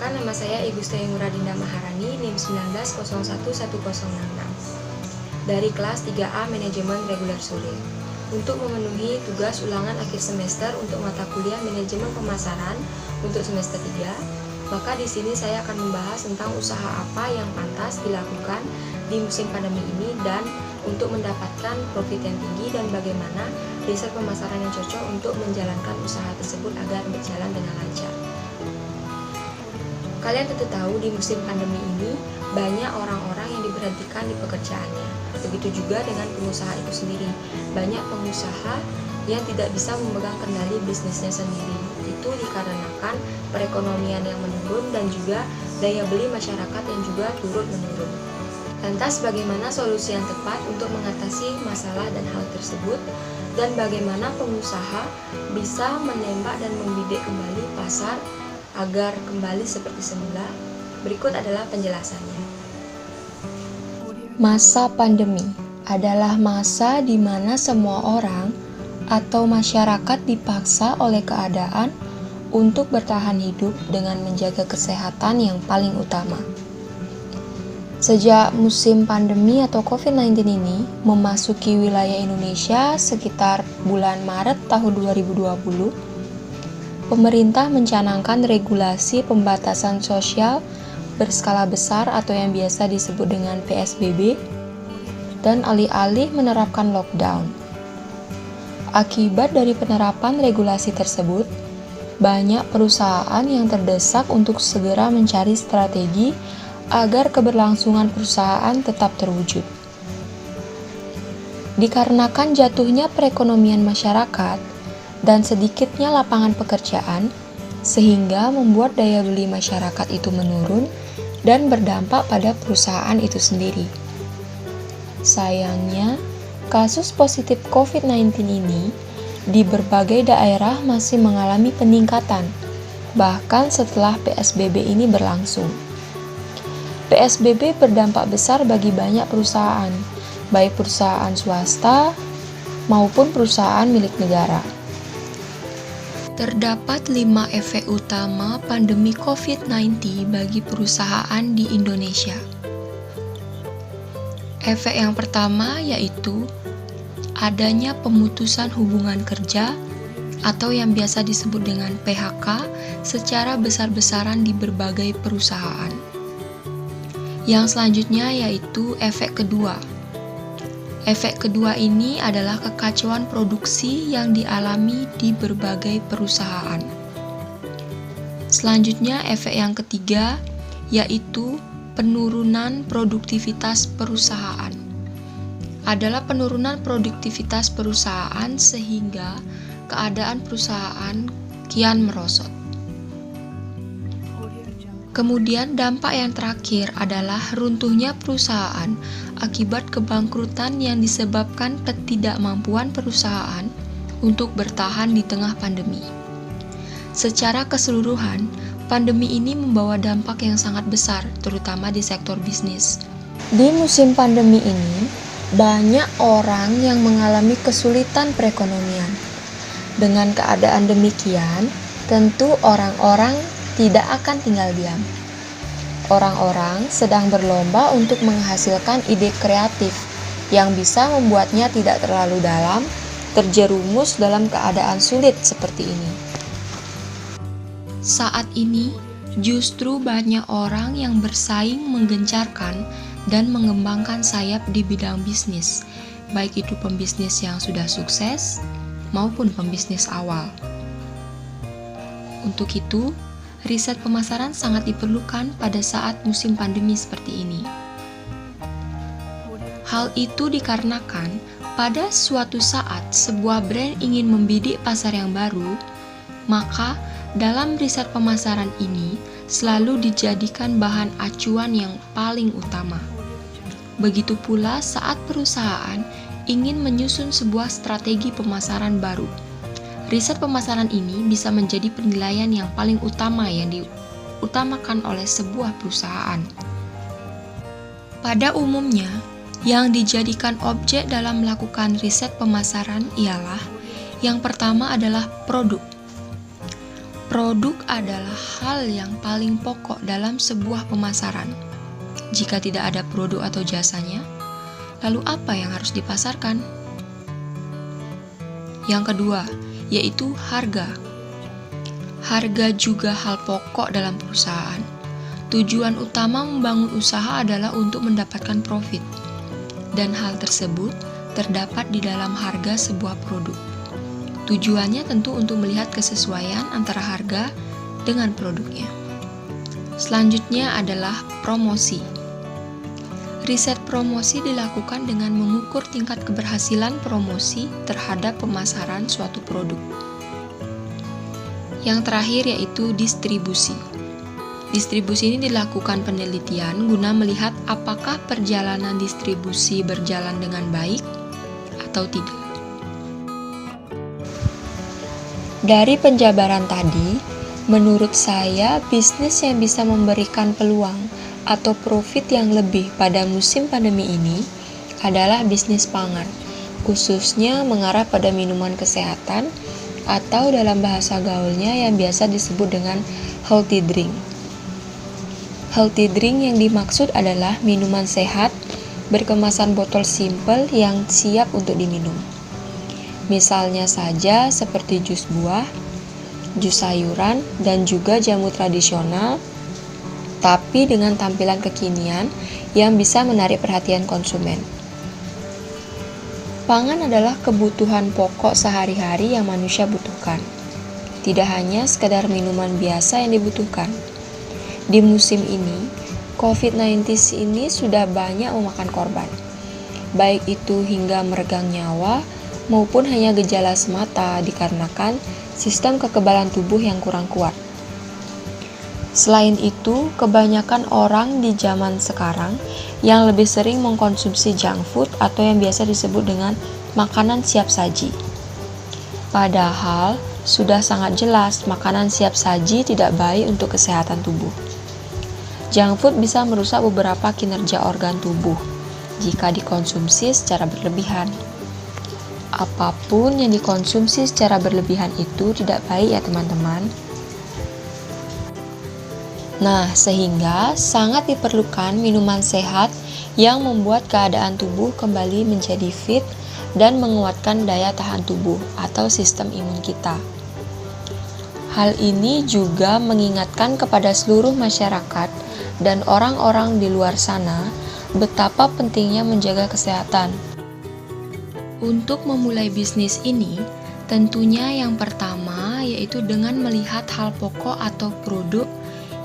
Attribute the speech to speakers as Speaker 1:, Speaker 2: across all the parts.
Speaker 1: Perkenalkan, nama saya Igusta Muradinda Maharani, NIM 19011066 dari kelas 3A Manajemen Reguler Sulit. Untuk memenuhi tugas ulangan akhir semester untuk mata kuliah Manajemen Pemasaran untuk semester 3, maka di sini saya akan membahas tentang usaha apa yang pantas dilakukan di musim pandemi ini dan untuk mendapatkan profit yang tinggi dan bagaimana riset pemasaran yang cocok untuk menjalankan usaha tersebut agar berjalan dengan lancar. Kalian tentu tahu di musim pandemi ini banyak orang-orang yang diberhentikan di pekerjaannya. Begitu juga dengan pengusaha itu sendiri. Banyak pengusaha yang tidak bisa memegang kendali bisnisnya sendiri. Itu dikarenakan perekonomian yang menurun dan juga daya beli masyarakat yang juga turut menurun. Lantas bagaimana solusi yang tepat untuk mengatasi masalah dan hal tersebut? Dan bagaimana pengusaha bisa menembak dan membidik kembali pasar agar kembali seperti semula? Berikut adalah penjelasannya.
Speaker 2: Masa pandemi adalah masa di mana semua orang atau masyarakat dipaksa oleh keadaan untuk bertahan hidup dengan menjaga kesehatan yang paling utama. Sejak musim pandemi atau COVID-19 ini memasuki wilayah Indonesia sekitar bulan Maret tahun 2020, pemerintah mencanangkan regulasi pembatasan sosial berskala besar atau yang biasa disebut dengan PSBB dan alih-alih menerapkan lockdown. Akibat dari penerapan regulasi tersebut, banyak perusahaan yang terdesak untuk segera mencari strategi agar keberlangsungan perusahaan tetap terwujud. Dikarenakan jatuhnya perekonomian masyarakat dan sedikitnya lapangan pekerjaan, sehingga membuat daya beli masyarakat itu menurun dan berdampak pada perusahaan itu sendiri. Sayangnya, kasus positif COVID-19 ini di berbagai daerah masih mengalami peningkatan, bahkan setelah PSBB ini berlangsung. PSBB berdampak besar bagi banyak perusahaan, baik perusahaan swasta maupun perusahaan milik negara. Terdapat 5 efek utama pandemi COVID-19 bagi perusahaan di Indonesia. Efek yang pertama yaitu adanya pemutusan hubungan kerja atau yang biasa disebut dengan PHK secara besar-besaran di berbagai perusahaan. Yang selanjutnya yaitu efek kedua. Efek kedua ini adalah kekacauan produksi yang dialami di berbagai perusahaan. Selanjutnya, efek yang ketiga yaitu penurunan produktivitas perusahaan. Adalah penurunan produktivitas perusahaan sehingga keadaan perusahaan kian merosot. Kemudian dampak yang terakhir adalah runtuhnya perusahaan akibat kebangkrutan yang disebabkan ketidakmampuan perusahaan untuk bertahan di tengah pandemi. Secara keseluruhan, pandemi ini membawa dampak yang sangat besar, terutama di sektor bisnis. Di musim pandemi ini, banyak orang yang mengalami kesulitan perekonomian. Dengan keadaan demikian, tentu orang-orang tidak akan tinggal diam. Orang-orang sedang berlomba untuk menghasilkan ide kreatif yang bisa membuatnya tidak terlalu dalam terjerumus dalam keadaan sulit seperti ini. Saat ini, justru banyak orang yang bersaing menggencarkan dan mengembangkan sayap di bidang bisnis, baik itu pembisnis yang sudah sukses maupun pembisnis awal. Untuk itu, riset pemasaran sangat diperlukan pada saat musim pandemi seperti ini. Hal itu dikarenakan pada suatu saat sebuah brand ingin membidik pasar yang baru, maka dalam riset pemasaran ini selalu dijadikan bahan acuan yang paling utama. Begitu pula saat perusahaan ingin menyusun sebuah strategi pemasaran baru. Riset pemasaran ini bisa menjadi penilaian yang paling utama yang diutamakan oleh sebuah perusahaan. Pada umumnya, yang dijadikan objek dalam melakukan riset pemasaran ialah yang pertama adalah produk. Produk adalah hal yang paling pokok dalam sebuah pemasaran. Jika tidak ada produk atau jasanya, lalu apa yang harus dipasarkan? Yang kedua, yaitu harga. Harga juga hal pokok dalam perusahaan. Tujuan utama membangun usaha adalah untuk mendapatkan profit, dan hal tersebut terdapat di dalam harga sebuah produk. Tujuannya tentu untuk melihat kesesuaian antara harga dengan produknya. Selanjutnya adalah promosi. Riset promosi dilakukan dengan mengukur tingkat keberhasilan promosi terhadap pemasaran suatu produk. Yang terakhir yaitu distribusi. Distribusi ini dilakukan penelitian guna melihat apakah perjalanan distribusi berjalan dengan baik atau tidak. Dari penjabaran tadi, menurut saya bisnis yang bisa memberikan peluang atau profit yang lebih pada musim pandemi ini adalah bisnis pangan, khususnya mengarah pada minuman kesehatan atau dalam bahasa gaulnya yang biasa disebut dengan healthy drink. Healthy drink yang dimaksud adalah minuman sehat berkemasan botol simpel yang siap untuk diminum. Misalnya saja seperti jus buah, jus sayuran, dan juga jamu tradisional, tapi dengan tampilan kekinian yang bisa menarik perhatian konsumen. Pangan adalah kebutuhan pokok sehari-hari yang manusia butuhkan. Tidak hanya sekadar minuman biasa yang dibutuhkan. Di musim ini, COVID-19 ini sudah banyak memakan korban, baik itu hingga meregang nyawa maupun hanya gejala semata dikarenakan sistem kekebalan tubuh yang kurang kuat. Selain itu, kebanyakan orang di zaman sekarang yang lebih sering mengkonsumsi junk food atau yang biasa disebut dengan makanan siap saji. Padahal, sudah sangat jelas makanan siap saji tidak baik untuk kesehatan tubuh. Junk food bisa merusak beberapa kinerja organ tubuh jika dikonsumsi secara berlebihan. Apapun yang dikonsumsi secara berlebihan itu tidak baik ya teman-teman. Nah, sehingga sangat diperlukan minuman sehat yang membuat keadaan tubuh kembali menjadi fit dan menguatkan daya tahan tubuh atau sistem imun kita. Hal ini juga mengingatkan kepada seluruh masyarakat dan orang-orang di luar sana betapa pentingnya menjaga kesehatan. Untuk memulai bisnis ini, tentunya yang pertama yaitu dengan melihat hal pokok atau produk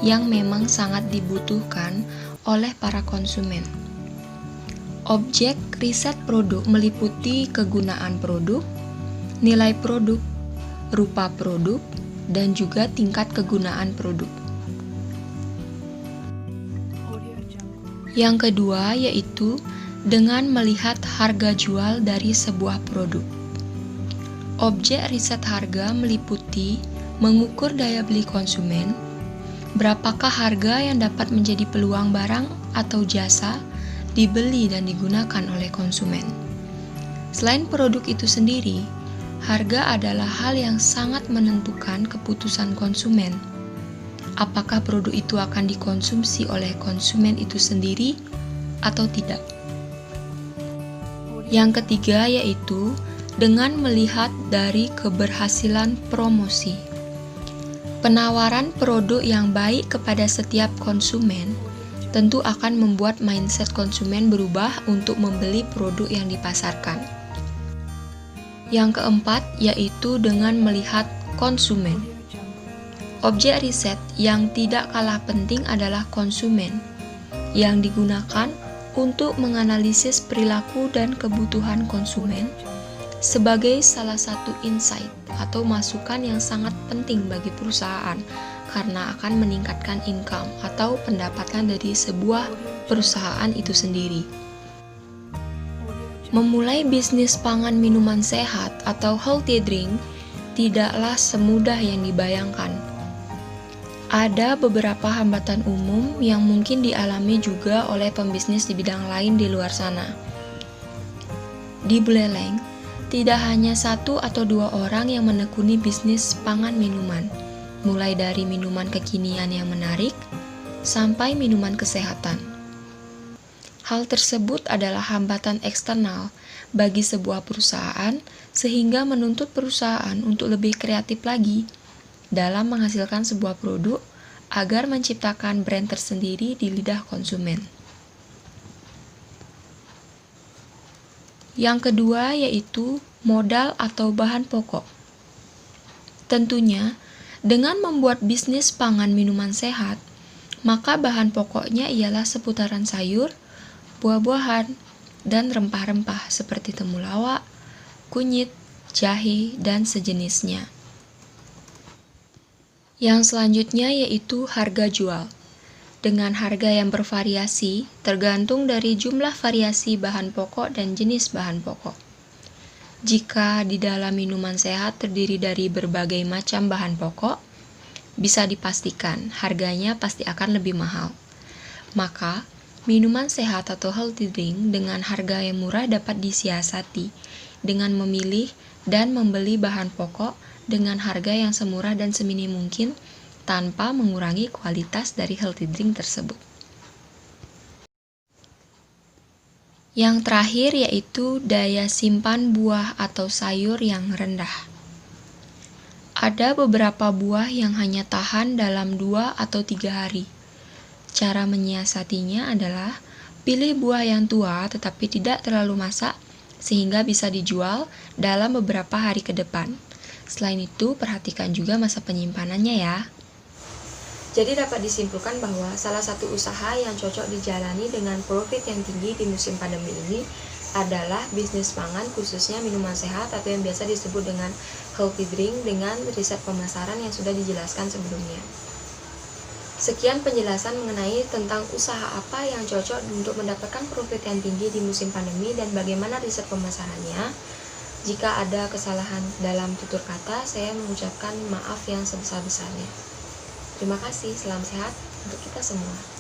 Speaker 2: yang memang sangat dibutuhkan oleh para konsumen. Objek riset produk meliputi kegunaan produk, nilai produk, rupa produk, dan juga tingkat kegunaan produk. Yang kedua yaitu dengan melihat harga jual dari sebuah produk. Objek riset harga meliputi mengukur daya beli konsumen, berapakah harga yang dapat menjadi peluang barang atau jasa dibeli dan digunakan oleh konsumen. Selain produk itu sendiri, harga adalah hal yang sangat menentukan keputusan konsumen. Apakah produk itu akan dikonsumsi oleh konsumen itu sendiri atau tidak. Yang ketiga yaitu dengan melihat dari keberhasilan promosi. Penawaran produk yang baik kepada setiap konsumen tentu akan membuat mindset konsumen berubah untuk membeli produk yang dipasarkan. Yang keempat yaitu dengan melihat konsumen. Objek riset yang tidak kalah penting adalah konsumen, yang digunakan untuk menganalisis perilaku dan kebutuhan konsumen sebagai salah satu insight atau masukan yang sangat penting bagi perusahaan karena akan meningkatkan income atau pendapatan dari sebuah perusahaan itu sendiri. Memulai bisnis pangan minuman sehat atau healthy drink tidaklah semudah yang dibayangkan. Ada beberapa hambatan umum yang mungkin dialami juga oleh pembisnis di bidang lain di luar sana. Di Buleleng, tidak hanya 1 atau 2 orang yang menekuni bisnis pangan minuman, mulai dari minuman kekinian yang menarik sampai minuman kesehatan. Hal tersebut adalah hambatan eksternal bagi sebuah perusahaan sehingga menuntut perusahaan untuk lebih kreatif lagi dalam menghasilkan sebuah produk agar menciptakan brand tersendiri di lidah konsumen. Yang kedua yaitu modal atau bahan pokok. Tentunya, dengan membuat bisnis pangan minuman sehat, maka bahan pokoknya ialah seputaran sayur, buah-buahan, dan rempah-rempah seperti temulawak, kunyit, jahe, dan sejenisnya. Yang selanjutnya yaitu harga jual. Dengan harga yang bervariasi, tergantung dari jumlah variasi bahan pokok dan jenis bahan pokok. Jika di dalam minuman sehat terdiri dari berbagai macam bahan pokok, bisa dipastikan harganya pasti akan lebih mahal. Maka, minuman sehat atau healthy drink dengan harga yang murah dapat disiasati dengan memilih dan membeli bahan pokok dengan harga yang semurah dan seminim mungkin tanpa mengurangi kualitas dari healthy drink tersebut. Yang terakhir yaitu daya simpan buah atau sayur yang rendah. Ada beberapa buah yang hanya tahan dalam 2 atau 3 hari. Cara menyiasatinya adalah pilih buah yang tua tetapi tidak terlalu masak sehingga bisa dijual dalam beberapa hari ke depan. Selain itu, perhatikan juga masa penyimpanannya ya.
Speaker 1: Jadi dapat disimpulkan bahwa salah satu usaha yang cocok dijalani dengan profit yang tinggi di musim pandemi ini adalah bisnis pangan, khususnya minuman sehat atau yang biasa disebut dengan healthy drink dengan riset pemasaran yang sudah dijelaskan sebelumnya. Sekian penjelasan mengenai tentang usaha apa yang cocok untuk mendapatkan profit yang tinggi di musim pandemi dan bagaimana riset pemasarannya. Jika ada kesalahan dalam tutur kata, saya mengucapkan maaf yang sebesar-besarnya. Terima kasih, salam sehat untuk kita semua.